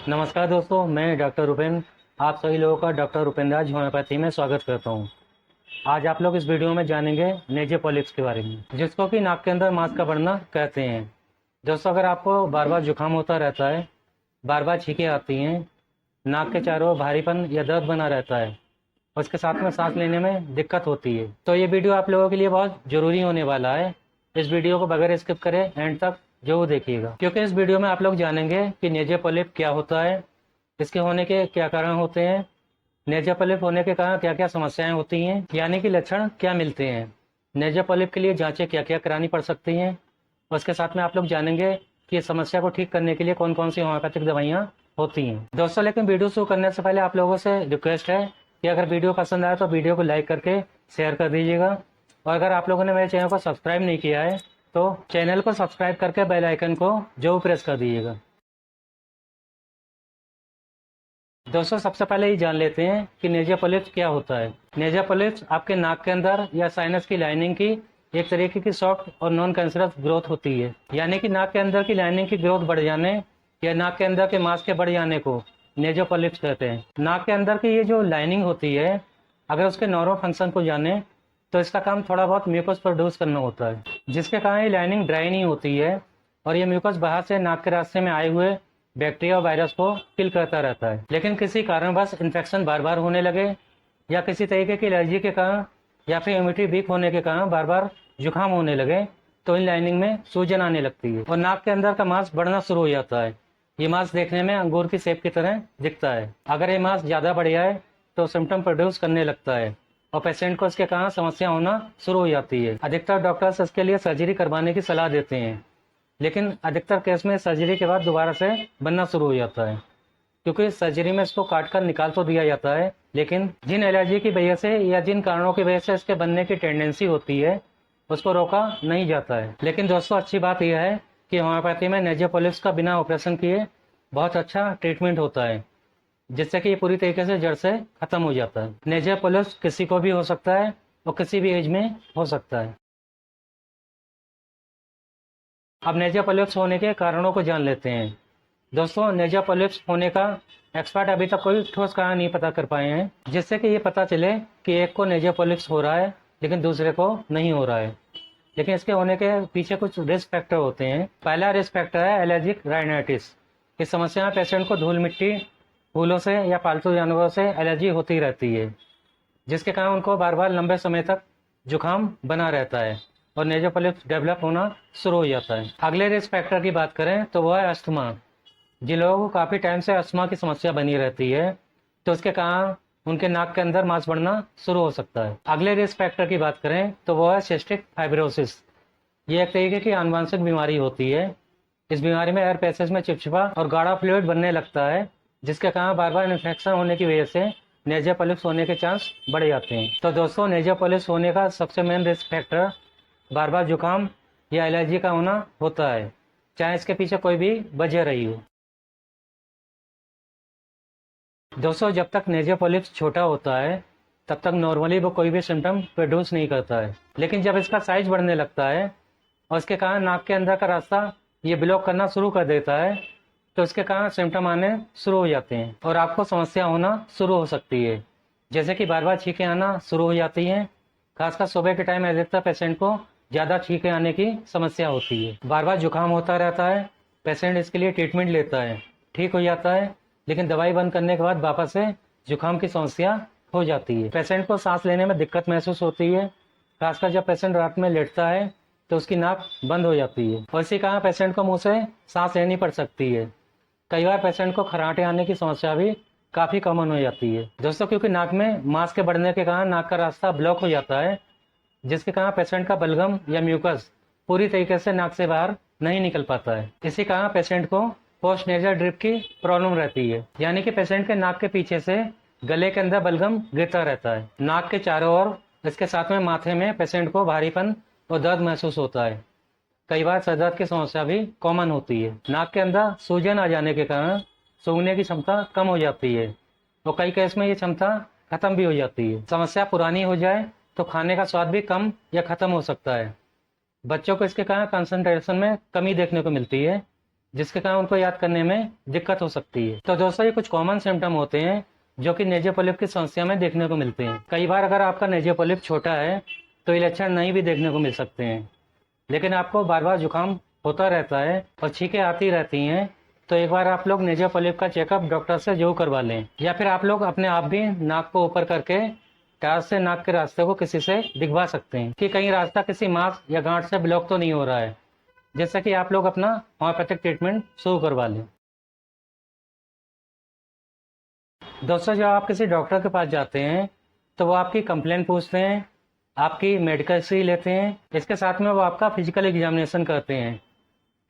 नमस्कार दोस्तों, मैं डॉक्टर उपेंद्र आप सभी लोगों का डॉक्टर उपेंद्र राज होम्योपैथी में स्वागत करता हूं। आज आप लोग इस वीडियो में जानेंगे नेजल पॉलिप्स के बारे में, जिसको कि नाक के अंदर मांस का बढ़ना कहते हैं। दोस्तों, अगर आपको बार बार जुकाम होता रहता है, बार बार छींकें आती हैं, नाक के चारों ओर भारीपन या दर्द बना रहता है, उसके साथ में सांस लेने में दिक्कत होती है, तो ये वीडियो आप लोगों के लिए बहुत ज़रूरी होने वाला है। इस वीडियो को बगैर स्किप करें एंड तक जरूर देखिएगा, क्योंकि इस वीडियो में आप लोग जानेंगे कि नेजल पॉलिप क्या होता है, इसके होने के क्या कारण होते हैं, नेजल पॉलिप होने के कारण क्या क्या समस्याएं होती हैं, यानी कि लक्षण क्या मिलते हैं, नेजल पॉलिप के लिए जांचें क्या क्या करानी पड़ सकती हैं। उसके साथ में आप लोग जानेंगे कि इस समस्या को ठीक करने के लिए कौन कौन सी होम्योपैथिक दवाइयाँ होती हैं। दोस्तों, लेकिन वीडियो शुरू करने से पहले आप लोगों से रिक्वेस्ट है कि अगर वीडियो पसंद आए तो वीडियो को लाइक करके शेयर कर दीजिएगा, और अगर आप लोगों ने मेरे चैनल को सब्सक्राइब नहीं किया है तो चैनल को सब्सक्राइब करके बेल आइकन को जरूर प्रेस कर दीजिएगा। दोस्तों, सबसे पहले ये जान लेते हैं कि नेजल पॉलिप्स क्या होता है। नेजल पॉलिप्स आपके नाक के अंदर या साइनस की लाइनिंग की एक तरीके की सॉफ्ट और नॉन कैंसरस ग्रोथ होती है, यानी कि नाक के अंदर की लाइनिंग की ग्रोथ बढ़ जाने या नाक के अंदर के मांस के बढ़ जाने को नेजल पॉलिप्स कहते हैं। नाक के अंदर की ये जो लाइनिंग होती है, अगर उसके नॉर्मल फंक्शन को जाने तो इसका काम थोड़ा बहुत म्यूकस प्रोड्यूस करना होता है, जिसके कारण ये लाइनिंग ड्राई नहीं होती है और ये म्यूकस बाहर से नाक के रास्ते में आए हुए बैक्टीरिया और वायरस को किल करता रहता है। लेकिन किसी कारणवश इन्फेक्शन बार बार होने लगे या किसी तरीके की एलर्जी के कारण या फिर इम्यूनिटी वीक होने के कारण बार बार जुकाम होने लगे तो इन लाइनिंग में सूजन आने लगती है और नाक के अंदर का मांस बढ़ना शुरू हो जाता है। ये मांस देखने में अंगूर की सेब की तरह दिखता है। अगर ये मांस ज़्यादा बढ़ जाए तो सिम्टम प्रोड्यूस करने लगता है और पेशेंट को इसके कारण समस्या होना शुरू हो जाती है। अधिकतर डॉक्टर्स इसके लिए सर्जरी करवाने की सलाह देते हैं, लेकिन अधिकतर केस में सर्जरी के बाद दोबारा से बनना शुरू हो जाता है, क्योंकि सर्जरी में इसको काट कर निकाल तो दिया जाता है, लेकिन जिन एलर्जी की वजह से या जिन कारणों की वजह से इसके बनने की टेंडेंसी होती है उसको रोका नहीं जाता है। लेकिन दोस्तों, अच्छी बात यह है कि होम्योपैथी में नेजल पॉलिप्स का बिना ऑपरेशन किए बहुत अच्छा ट्रीटमेंट होता है, जिससे कि ये पूरी तरीके से जड़ से खत्म हो जाता है। नेजल पॉलिप्स किसी को भी हो सकता है और किसी भी एज में हो सकता है। अब नेजल पॉलिप्स होने के कारणों को जान लेते हैं। दोस्तों, नेजल पॉलिप्स होने का एक्सपर्ट अभी तक कोई ठोस कारण नहीं पता कर पाए हैं, जिससे कि ये पता चले कि एक को नेजल पॉलिप्स हो रहा है लेकिन दूसरे को नहीं हो रहा है। लेकिन इसके होने के पीछे कुछ रिस्क फैक्टर होते हैं। पहला रिस्क फैक्टर है एलर्जिक राइनाइटिस। इस समस्या में पेशेंट को धूल मिट्टी, फूलों से या पालतू जानवरों से एलर्जी होती रहती है, जिसके कारण उनको बार बार लंबे समय तक जुकाम बना रहता है और नेजल पॉलिप्स डेवलप होना शुरू हो जाता है। अगले रिस्क फैक्टर की बात करें तो वह है अस्थमा। जिन लोगों को काफ़ी टाइम से अस्थमा की समस्या बनी रहती है तो उसके कारण उनके नाक के अंदर मांस बढ़ना शुरू हो सकता है। अगले रिस्क फैक्टर की बात करें तो वह है सिस्टिक फाइब्रोसिस। ये एक तरीके की आनुवंशिक बीमारी होती है। इस बीमारी में एयर पैसेज में चिपचिपा और गाढ़ा फ्लूइड बनने लगता है, जिसके कारण बार बार इन्फेक्शन होने की वजह से नेजल पॉलिप्स होने के चांस बढ़ जाते हैं। तो दोस्तों, नेजल पॉलिप्स होने का सबसे मेन रिस्क फैक्टर बार बार जुकाम या एलर्जी का होना होता है, चाहे इसके पीछे कोई भी वजह रही हो। दोस्तों, जब तक नेजल पॉलिप्स छोटा होता है तब तक नॉर्मली वो कोई भी सिम्टम प्रोड्यूस नहीं करता है, लेकिन जब इसका साइज बढ़ने लगता है और इसके कारण नाक के अंदर का रास्ता ये ब्लॉक करना शुरू कर देता है तो इसके कारण सिम्टम आने शुरू हो जाते हैं और आपको समस्या होना शुरू हो सकती है, जैसे कि बार बार छींकें आना शुरू हो जाती हैं। खासकर सुबह के टाइम अधिकतर पेशेंट को ज़्यादा छींकें आने की समस्या होती है। बार बार जुकाम होता रहता है, पेशेंट इसके लिए ट्रीटमेंट लेता है, ठीक हो जाता है, लेकिन दवाई बंद करने के बाद वापस से जुकाम की समस्या हो जाती है। पेशेंट को सांस लेने में दिक्कत महसूस होती है, खासकर जब पेशेंट रात में लेटता है तो उसकी नाक बंद हो जाती है और इसी कारण पेशेंट को मुंह से सांस लेनी पड़ सकती है। कई बार पेशेंट को खराटे आने की समस्या भी काफ़ी कॉमन हो जाती है। दोस्तों, क्योंकि नाक में मांस के बढ़ने के कारण नाक का रास्ता ब्लॉक हो जाता है, जिसके कारण पेशेंट का बलगम या म्यूकस पूरी तरीके से नाक से बाहर नहीं निकल पाता है। इसी कारण पेशेंट को पोस्ट नेजल ड्रिप की प्रॉब्लम रहती है, यानी कि पेशेंट के नाक के पीछे से गले के अंदर बलगम गिरता रहता है। नाक के चारों ओर, इसके साथ में माथे में पेशेंट को भारीपन और दर्द महसूस होता है। कई बार सर दर्द की समस्या भी कॉमन होती है। नाक के अंदर सूजन आ जाने के कारण सूंघने की क्षमता कम हो जाती है और कई केस में ये क्षमता खत्म भी हो जाती है। समस्या पुरानी हो जाए तो खाने का स्वाद भी कम या खत्म हो सकता है। बच्चों को इसके कारण कंसंट्रेशन में कमी देखने को मिलती है। जिसके कारण उनको याद करने में दिक्कत हो सकती है। तो दोस्तों ये कुछ कॉमन सिम्टम होते हैं जो कि नेजल पॉलिप की समस्या में देखने को मिलते हैं। कई बार अगर आपका नेजल पॉलिप छोटा है तो ये लक्षण नहीं भी देखने को मिल सकते हैं, लेकिन आपको बार बार जुकाम होता रहता है और छींकें आती रहती हैं तो एक बार आप लोग नेजल पॉलिप का चेकअप डॉक्टर से जरूर करवा लें। या फिर आप लोग अपने आप भी नाक को ऊपर करके टार से नाक के रास्ते को किसी से दिखवा सकते हैं कि कहीं रास्ता किसी मांस या गांठ से ब्लॉक तो नहीं हो रहा है, जिससे कि आप लोग अपना होम्योपैथिक ट्रीटमेंट शुरू करवा लें। दोस्तों जब आप किसी डॉक्टर के पास जाते हैं तो वो आपकी कंप्लेंट पूछते हैं, आपकी मेडिकल हिस्ट्री लेते हैं, इसके साथ में वो आपका फिजिकल एग्जामिनेशन करते हैं।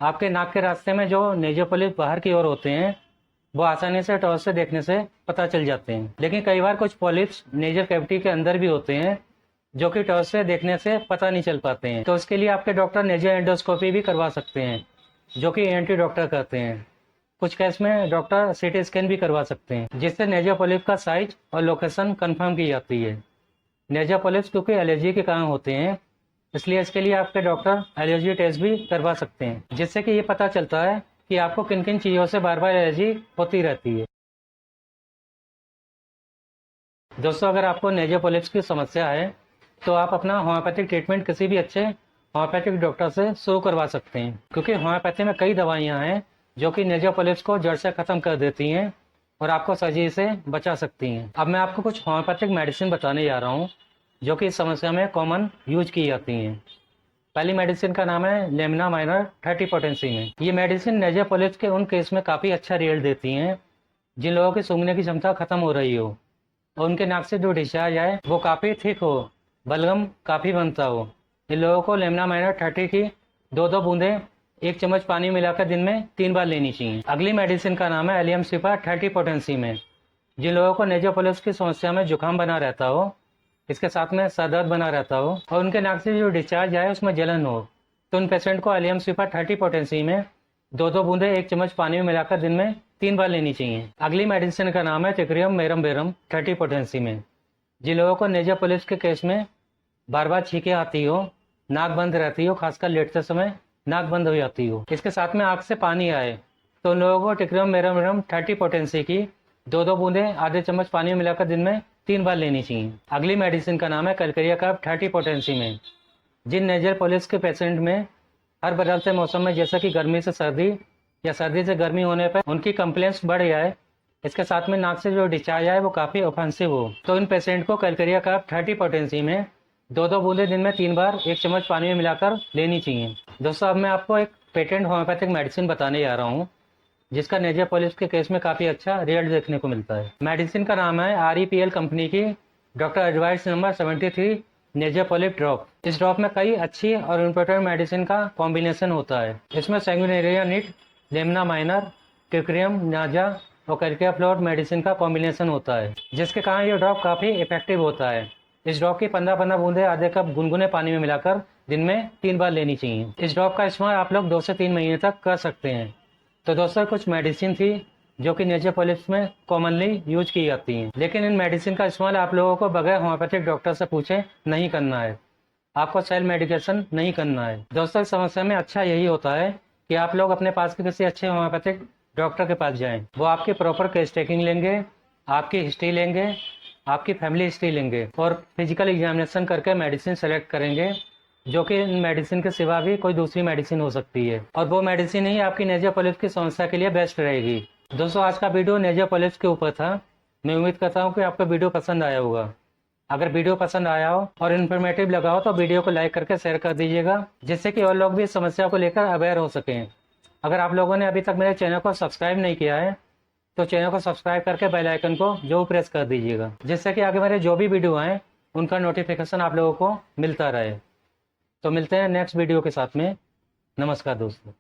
आपके नाक के रास्ते में जो नेजल पॉलिप बाहर की ओर होते हैं वो आसानी से टॉर्च से देखने से पता चल जाते हैं, लेकिन कई बार कुछ पॉलिप्स नेजल कैविटी के अंदर भी होते हैं जो कि टॉर्च से देखने से पता नहीं चल पाते हैं। तो इसके लिए आपके डॉक्टर नेजल एंडोस्कोपी भी करवा सकते हैं जो कि ENT डॉक्टर करते हैं। कुछ केस में डॉक्टर CT स्कैन भी करवा सकते हैं जिससे नेजल पॉलिप का साइज और लोकेशन कंफर्म की जाती है। नेजल पॉलिप्स क्योंकि एलर्जी के कारण होते हैं इसलिए इसके लिए आपके डॉक्टर एलर्जी टेस्ट भी करवा सकते हैं, जिससे कि ये पता चलता है कि आपको किन किन चीज़ों से बार बार एलर्जी होती रहती है। दोस्तों अगर आपको नेजल पॉलिप्स की समस्या है तो आप अपना होम्योपैथिक ट्रीटमेंट किसी भी अच्छे होम्योपैथिक डॉक्टर से शुरू करवा सकते हैं, क्योंकि होम्योपैथी में कई दवाइयाँ हैं जो कि नेजल पॉलिप्स को जड़ से ख़त्म कर देती हैं और आपको सर्जरी से बचा सकती हैं। अब मैं आपको कुछ होम्योपैथिक मेडिसिन बताने जा रहा हूँ जो कि इस समस्या में कॉमन यूज की जाती हैं। पहली मेडिसिन का नाम है लेमिना माइनर 30 पोटेंसी में। ये मेडिसिन नेजल पॉलिप्स के उन केस में काफ़ी अच्छा रिजल्ट देती हैं जिन लोगों की सूंघने की क्षमता खत्म हो रही हो और उनके नाक से जो डिस्चार्ज आए वो काफ़ी थिक हो, बलगम काफ़ी बनता हो। इन लोगों को लेमिना माइनर 30 की 2-2 बूंदें 1 चम्मच पानी मिलाकर दिन में 3 बार लेनी चाहिए। अगली मेडिसिन का नाम है एलियम सिपा 30 पोटेंसी में। जिन लोगों को नेजल पॉलिप्स की समस्या में जुकाम बना रहता हो, इसके साथ में सर दर्द बना रहता हो और उनके नाक से जो डिस्चार्ज आए उसमें जलन हो, तो उन पेशेंट को एलियम सिपा 30 पोटेंसी में 2-2 बूंदें 1 चम्मच पानी में मिलाकर दिन में 3 बार लेनी चाहिए। अगली मेडिसिन का नाम है टिक्रियम मेरम बेरम 30 पोटेंसी में। जिन लोगों को नेजल पॉलिप्स के केस में बार बार छींकें आती हो, नाक बंद रहती हो, खासकर लेटते समय नाक बंद हो जाती हो, इसके साथ में आँख से पानी आए, तो उन लोगों को टिक्रियम मेरम बेरम 30 पोटेंसी की 2-2 बूंदें आधे चम्मच पानी में मिलाकर दिन में 3 बार लेनी चाहिए। अगली मेडिसिन का नाम है कैलकेरिया कैप 30 पोटेंसी में। जिन नेजल पॉलिप्स के पेशेंट में हर बदलते मौसम में जैसे कि गर्मी से सर्दी या सर्दी से गर्मी होने पर उनकी कंप्लेंट्स बढ़ जाए, इसके साथ में नाक से जो डिस्चार्ज आए वो काफ़ी ऑफेंसिव हो, तो इन पेशेंट को कैलकेरिया कैप 30 पोटेंसी में 2-2 बूंदें दिन में 3 बार 1 चम्मच पानी में मिलाकर लेनी चाहिए। दोस्तों अब मैं आपको एक पेटेंट होम्योपैथिक मेडिसिन बताने जा रहा हूँ जिसका नेजल पॉलिप्स के केस में काफ़ी अच्छा रिजल्ट देखने को मिलता है। मेडिसिन का नाम है REPL कंपनी की doctor advice number 73 nasal polyp drop. इस ड्रॉप में कई अच्छी और इम्पोर्टेंट मेडिसिन का कॉम्बिनेशन होता है। इसमें सैंगुइनेरिया निट, लेमिना माइनर, टिक्रियम नाजा और कैलकेरिया फ्लोट मेडिसिन का कॉम्बिनेशन होता है, जिसके कारण ये ड्रॉप काफ़ी इफेक्टिव होता है। इस ड्रॉप की 15-15 बूंदें आधे कप गुनगुने पानी में मिलाकर दिन में 3 बार लेनी चाहिए। इस ड्रॉप का इस्तेमाल आप लोग 2 से 3 महीने तक कर सकते हैं। तो दोस्तों कुछ मेडिसिन थी जो कि नेजल पॉलिप्स में कॉमनली यूज की जाती हैं, लेकिन इन मेडिसिन का इस्तेमाल आप लोगों को बगैर होम्योपैथिक डॉक्टर से पूछे नहीं करना है। आपको सेल्फ मेडिकेशन नहीं करना है। दोस्तों इस समस्या में अच्छा यही होता है कि आप लोग अपने पास के किसी अच्छे होम्योपैथिक डॉक्टर के पास जाएं। वो आपकी प्रॉपर केस टेकिंग लेंगे, आपकी हिस्ट्री लेंगे, आपकी फैमिली हिस्ट्री लेंगे और फिजिकल एग्जामिनेशन करके मेडिसिन सेलेक्ट करेंगे, जो कि इन मेडिसिन के सिवा भी कोई दूसरी मेडिसिन हो सकती है और वो मेडिसिन ही आपकी नेजल पॉलिप्स की समस्या के लिए बेस्ट रहेगी। दोस्तों आज का वीडियो नेजल पॉलिप्स के ऊपर था। मैं उम्मीद करता हूँ कि आपको वीडियो पसंद आया होगा। अगर वीडियो पसंद आया हो और इन्फॉर्मेटिव लगा हो तो वीडियो को लाइक करके शेयर कर दीजिएगा, जिससे कि और लोग भी इस समस्या को लेकर अवेयर हो सकें। अगर आप लोगों ने अभी तक मेरे चैनल को सब्सक्राइब नहीं किया है तो चैनल को सब्सक्राइब करके बेल आइकन को जरूर प्रेस कर दीजिएगा, जिससे कि आगे मेरे जो भी वीडियो आए उनका नोटिफिकेशन आप लोगों को मिलता रहे। तो मिलते हैं नेक्स्ट वीडियो के साथ में। नमस्कार दोस्तों।